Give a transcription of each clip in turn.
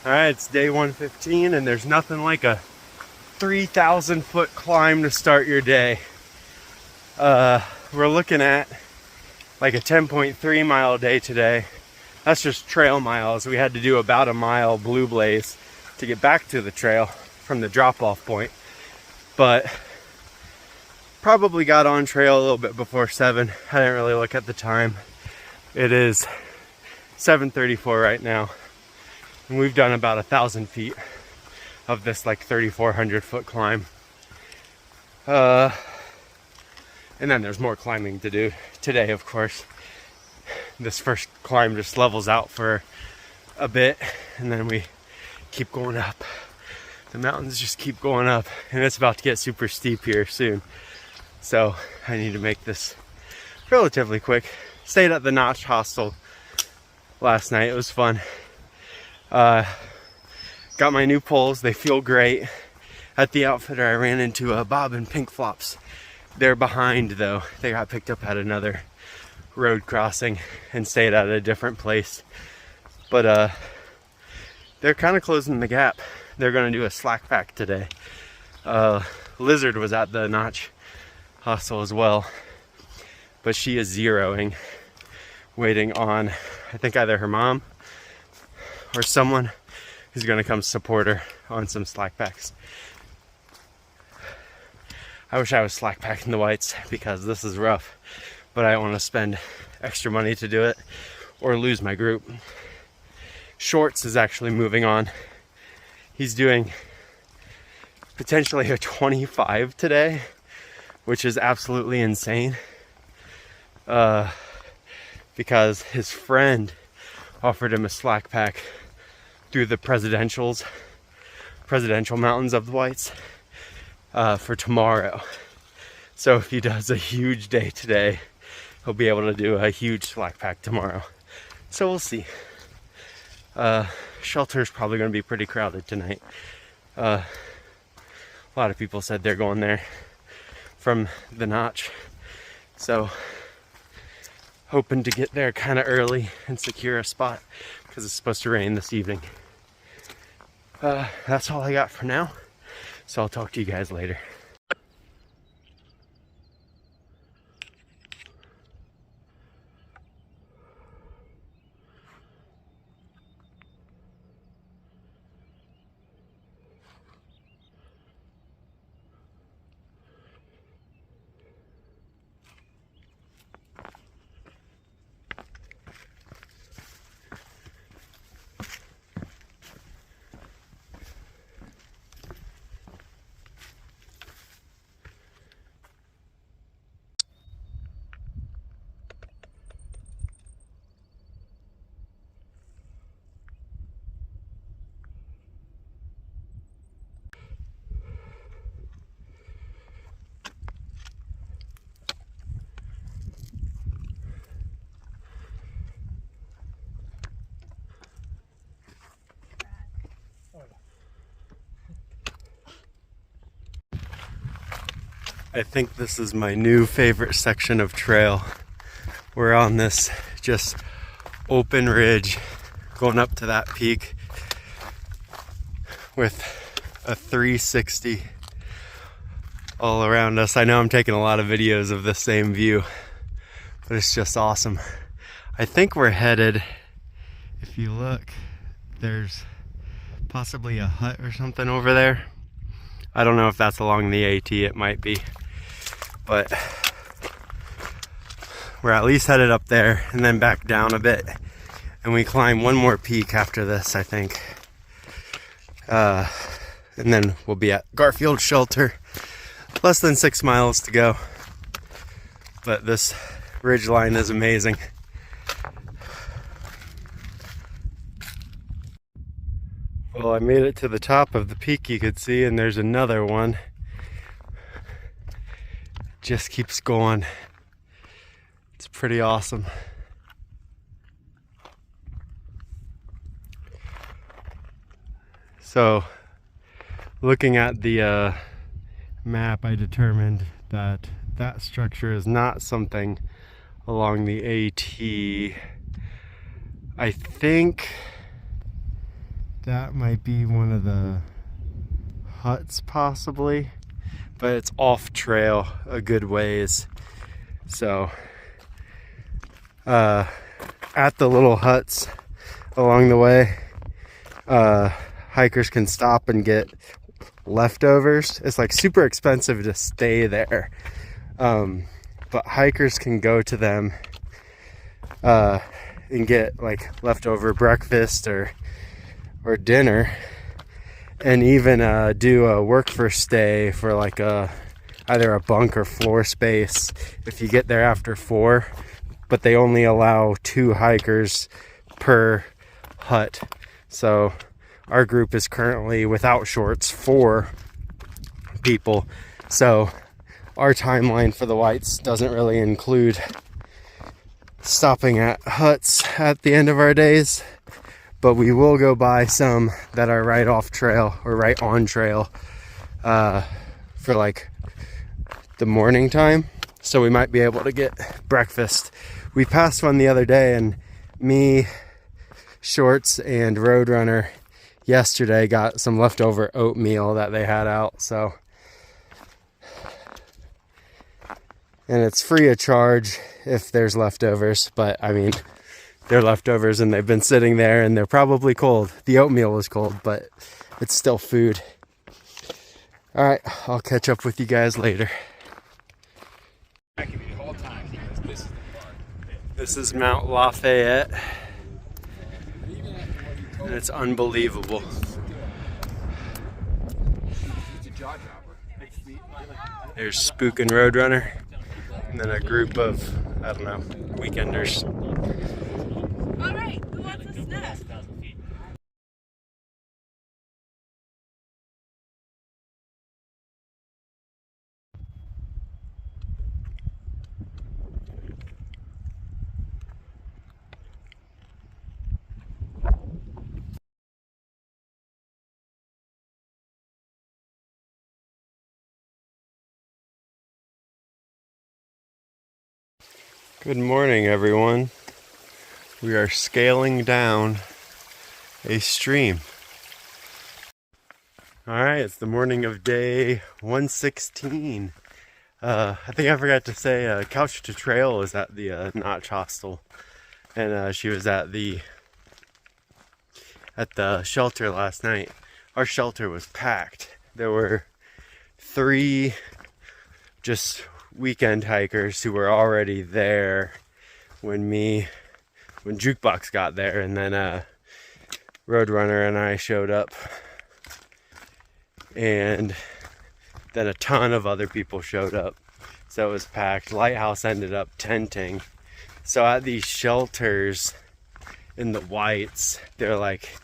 All right, it's day 115 and there's nothing like a 3,000 foot climb to start your day. We're looking at like a 10.3 mile day today. That's just trail miles. We had to do about a mile blue blaze to get back to the trail from the drop off point. But probably got on trail a little bit before 7. I didn't really look at the time. It is 7:34 right now. And we've done about 1,000 feet of this like 3,400 foot climb. And then there's more climbing to do today, of course. This first climb just levels out for a bit and then we keep going up. The mountains just keep going up and it's about to get super steep here soon. So I need to make this relatively quick. Stayed at the Notch Hostel last night. It was fun. Got my new poles. They feel great. At the outfitter I ran into Bob and Pink Flops. They're behind though. They got picked up at another road crossing and stayed at a different place. But they're kind of closing the gap. They're gonna do a slack pack today. Lizard was at the Notch Hostel as well, but she is zeroing, waiting on I think either her mom or someone who's gonna come support her on some slack packs. I wish I was slack packing the whites because this is rough, but I don't want to spend extra money to do it or lose my group. Shorts is actually moving on. He's doing potentially a 25 today, which is absolutely insane. Because his friend offered him a slack pack through the presidential mountains of the whites for tomorrow. So if he does a huge day today, he'll be able to do a huge slack pack tomorrow. So we'll see. Shelter's probably going to be pretty crowded tonight. A lot of people said they're going there from the Notch. So hoping to get there kind of early and secure a spot because it's supposed to rain this evening. That's all I got for now. So I'll talk to you guys later. I think this is my new favorite section of trail. We're on this just open ridge going up to that peak with a 360 all around us. I know I'm taking a lot of videos of the same view, but it's just awesome. I think we're headed, if you look, there's possibly a hut or something over there. I don't know if that's along the AT, it might be. But we're at least headed up there and then back down a bit. And we climb one more peak after this, I think. And then we'll be at Garfield Shelter. Less than 6 miles to go. But this ridge line is amazing. Well, I made it to the top of the peak you could see, and there's another one. Just keeps going. It's pretty awesome. So, looking at the map, I determined that that structure is not something along the AT. I think That might be one of the huts possibly, but it's off trail a good ways. So at the little huts along the way, hikers can stop and get leftovers. It's like super expensive to stay there, but hikers can go to them and get like leftover breakfast or dinner, and even do a work for stay for like either a bunk or floor space if you get there after 4, but they only allow 2 hikers per hut. So our group is currently without shorts 4 people, so our timeline for the whites doesn't really include stopping at huts at the end of our days, but we will go by some that are right off trail or right on trail for like the morning time, so we might be able to get breakfast. We passed one the other day, and me, Shorts, and Roadrunner yesterday got some leftover oatmeal that they had out. So, and it's free of charge if there's leftovers, but I mean, they're leftovers and they've been sitting there and they're probably cold. The oatmeal was cold, but it's still food. All right, I'll catch up with you guys later. This is Mount Lafayette, and it's unbelievable. There's Spook and Roadrunner, and then a group of, I don't know, weekenders. All right, who wants a snack? Good morning, everyone. We are scaling down a stream. All right, it's the morning of day 116. I think I forgot to say Couch to Trail was at the Notch Hostel, and she was at the shelter last night. Our shelter was packed. There were 3 just weekend hikers who were already there when Jukebox got there, and then Roadrunner and I showed up, and then a ton of other people showed up, so it was packed. Lighthouse ended up tenting. So at these shelters in the whites, they're like,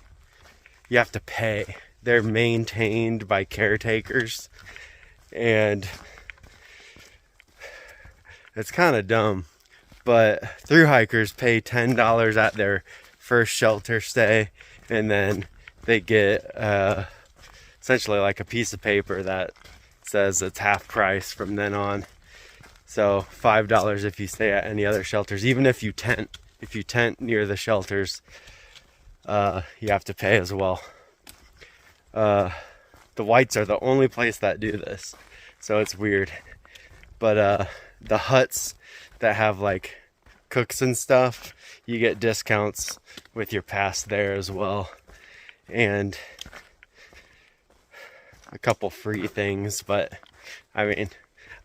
you have to pay. They're maintained by caretakers, and it's kind of dumb, but through hikers pay $10 at their first shelter stay, and then they get essentially like a piece of paper that says it's half price from then on. So $5 if you stay at any other shelters, even if you tent. If you tent near the shelters, you have to pay as well. The whites are the only place that do this, so it's weird. But the huts that have like cooks and stuff, you get discounts with your pass there as well, and a couple free things, but I mean,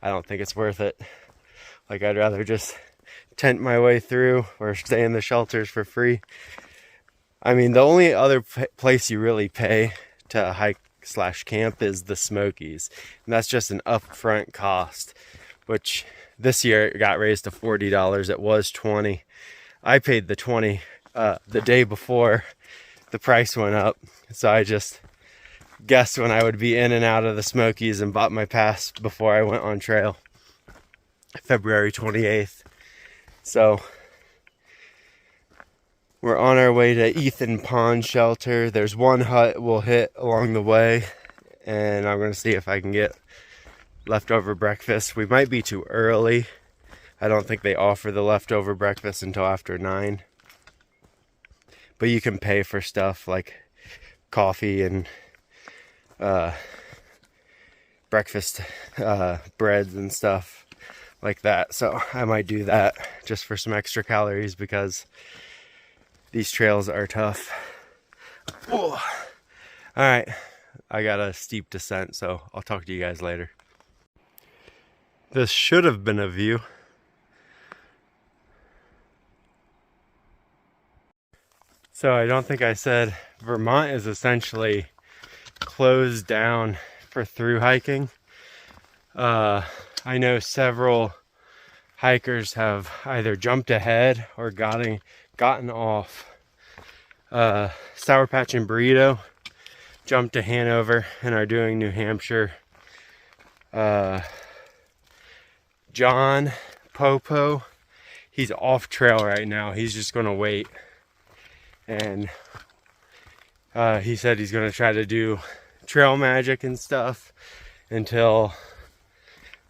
I don't think it's worth it. Like, I'd rather just tent my way through or stay in the shelters for free. I mean, the only other place you really pay to hike / camp is the Smokies, and that's just an upfront cost, which this year it got raised to $40. It was $20. I paid the $20 the day before the price went up, so I just guessed when I would be in and out of the Smokies and bought my pass before I went on trail, February 28th. So we're on our way to Ethan Pond Shelter. There's one hut we'll hit along the way, and I'm going to see if I can get leftover breakfast. We might be too early. I don't think they offer the leftover breakfast until after 9. But you can pay for stuff like coffee and breakfast breads and stuff like that. So I might do that just for some extra calories because these trails are tough. Whoa. All right, I got a steep descent, so I'll talk to you guys later. This should have been a view. So I don't think I said Vermont is essentially closed down for through hiking. I know several hikers have either jumped ahead or gotten off. Sour Patch and Burrito jumped to Hanover and are doing New Hampshire. John Popo, he's off trail right now. He's just gonna wait. And he said he's gonna try to do trail magic and stuff until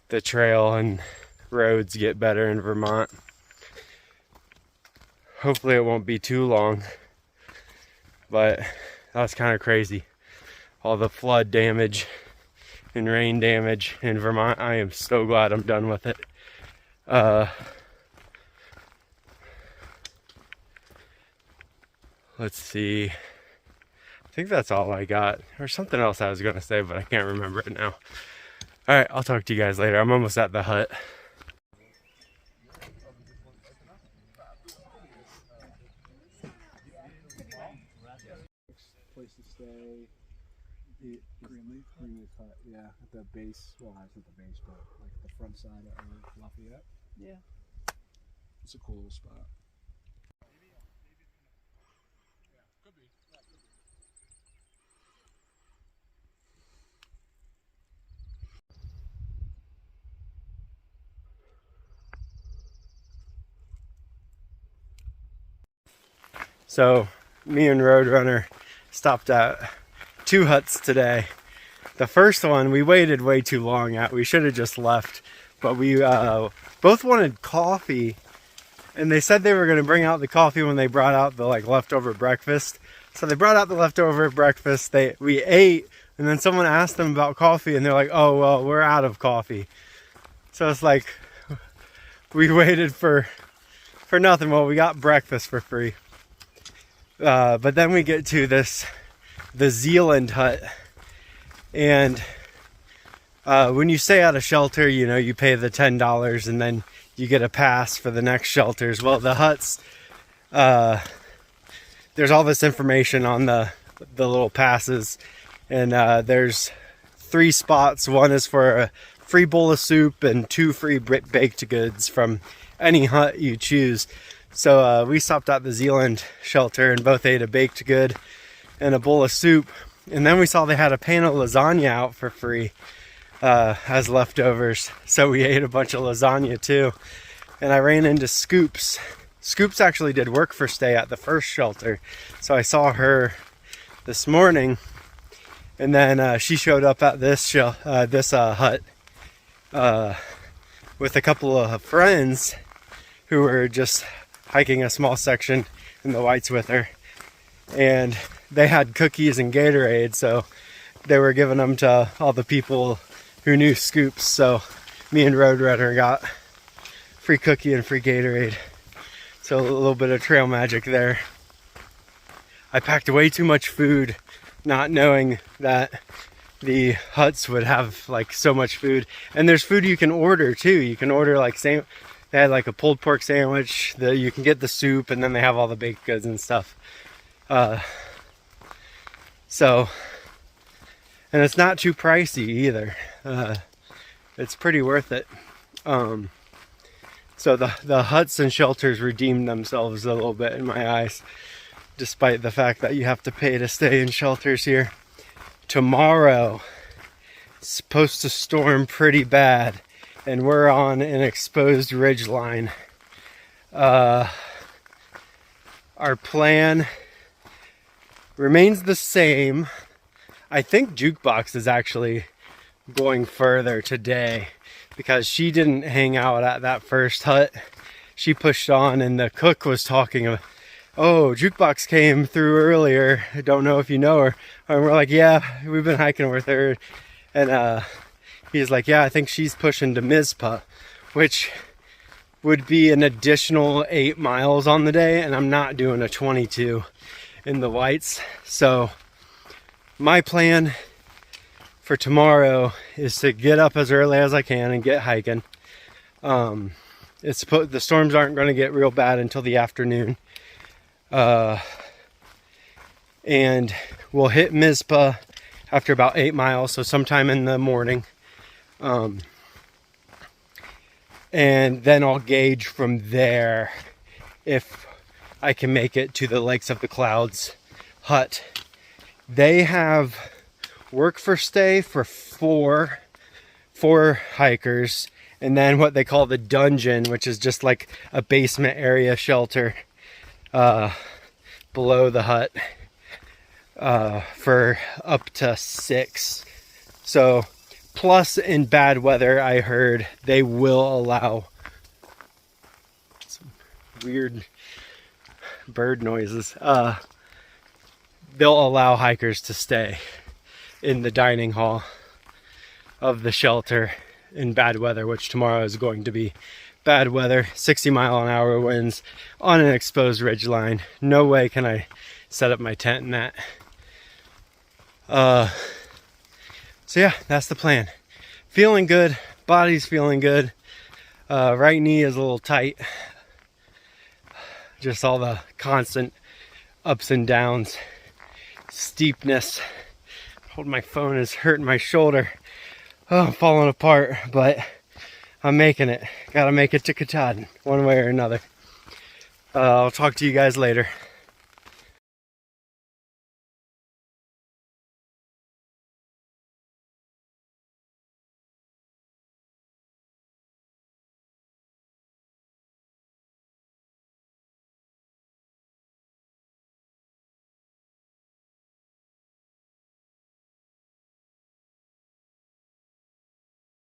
the trail and roads get better in Vermont. Hopefully it won't be too long, but that's kind of crazy. All the flood damage and rain damage in Vermont. I am so glad I'm done with it. Let's see. I think that's all I got. There's something else I was going to say, but I can't remember it now. All right, I'll talk to you guys later. I'm almost at the hut. Place to stay. The Greenleaf Hut, yeah, at the base. Well, it's at the base, but like the front side of Lafayette. Yeah, it's a cool little spot. So me and Roadrunner stopped at 2 huts today. The first one we waited way too long at. We should have just left, but we both wanted coffee, and they said they were going to bring out the coffee when they brought out the leftover breakfast. So they brought out the leftover breakfast. We ate, and then someone asked them about coffee, and they're like, "Oh well, we're out of coffee." So it's like we waited for nothing. Well, we got breakfast for free. But then we get to the Zealand hut, and when you stay at a shelter, you know, you pay the $10 and then you get a pass for the next shelters. Well, the huts, there's all this information on the little passes, and there's 3 spots. One is for a free bowl of soup and 2 free baked goods from any hut you choose. So we stopped at the Zealand shelter and both ate a baked good and a bowl of soup. And then we saw they had a pan of lasagna out for free as leftovers. So we ate a bunch of lasagna too. And I ran into Scoops. Scoops actually did work for stay at the first shelter. So I saw her this morning. And then she showed up at this hut with a couple of friends who were just hiking a small section in the Whites with her, and they had cookies and Gatorade, so they were giving them to all the people who knew Scoops. So me and Roadrunner got free cookie and free Gatorade, so a little bit of trail magic there. I packed way too much food, not knowing that the huts would have like so much food. And there's food you can order too. You can order they had like a pulled pork sandwich, you can get the soup, and then they have all the baked goods and stuff. So, and it's not too pricey either. It's pretty worth it. So the huts and shelters redeemed themselves a little bit in my eyes, despite the fact that you have to pay to stay in shelters here. Tomorrow, it's supposed to storm pretty bad, and we're on an exposed ridge line. Our plan remains the same. I think Jukebox is actually going further today because she didn't hang out at that first hut. She pushed on, and the cook was talking oh, Jukebox came through earlier. I don't know if you know her. And we're like, yeah, we've been hiking with her. And he's like, yeah, I think she's pushing to Mizpah, which would be an additional 8 miles on the day. And I'm not doing a 22 in the whites. So my plan for tomorrow is to get up as early as I can and get hiking. The storms aren't going to get real bad until the afternoon. And we'll hit Mizpah after about 8 miles, so sometime in the morning. And then I'll gauge from there if I can make it to the Lakes of the Clouds hut. They have work for stay for four hikers, and then what they call the dungeon, which is just like a basement area shelter below the hut, for up to 6. So plus in bad weather, I heard they will allow some weird bird noises. They'll allow hikers to stay in the dining hall of the shelter in bad weather, which tomorrow is going to be bad weather. 60-mile-an-hour winds on an exposed ridge line. No way can I set up my tent in that. So yeah, that's the plan. Feeling good, body's feeling good. Right knee is a little tight. Just all the constant ups and downs, steepness. Hold my phone is hurting my shoulder. Oh, I'm falling apart, but I'm making it. Gotta make it to Katahdin one way or another. I'll talk to you guys later.